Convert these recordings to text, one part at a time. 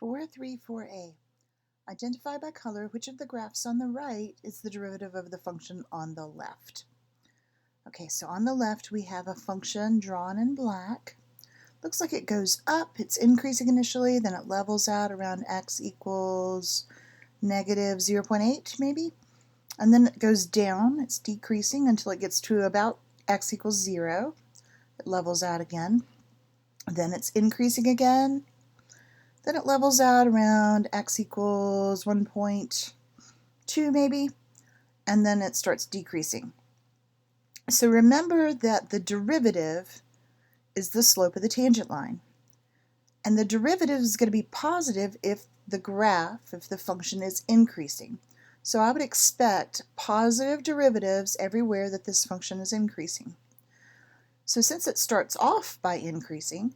434A. Identify by color which of the graphs on the right is the derivative of the function on the left. Okay, so on the left we have a function drawn in black. Looks like it goes up, it's increasing initially, then it levels out around x equals negative 0.8 maybe, and then it goes down, it's decreasing until it gets to about x equals 0. It levels out again, then it's increasing again. Then it levels out around x equals 1.2 maybe, and then it starts decreasing. So remember that the derivative is the slope of the tangent line. And the derivative is going to be positive if the function is increasing. So I would expect positive derivatives everywhere that this function is increasing. So since it starts off by increasing,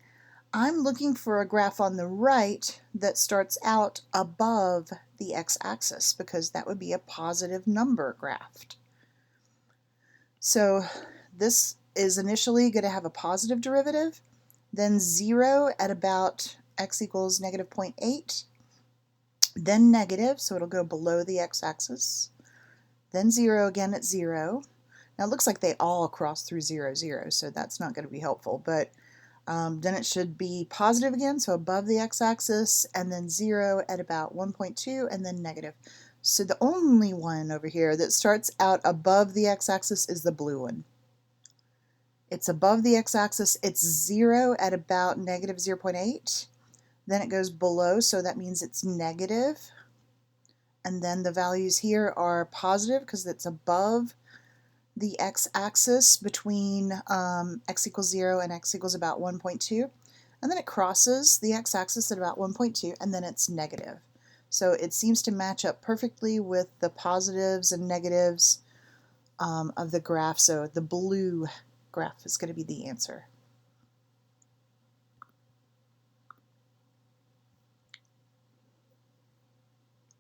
I'm looking for a graph on the right that starts out above the x-axis because that would be a positive number graph. So this is initially going to have a positive derivative, then 0 at about x equals negative 0.8, then negative, so it'll go below the x-axis, then 0 again at 0. Now it looks like they all cross through 0, 0, so that's not going to be helpful, but then it should be positive again, so above the x-axis, and then 0 at about 1.2, and then negative. So the only one over here that starts out above the x-axis is the blue one. It's above the x-axis, it's 0 at about negative 0.8, then it goes below, so that means it's negative, and then the values here are positive because it's above the x-axis between x equals 0 and x equals about 1.2, and then it crosses the x-axis at about 1.2, and then it's negative. So it seems to match up perfectly with the positives and negatives of the graph, so the blue graph is going to be the answer.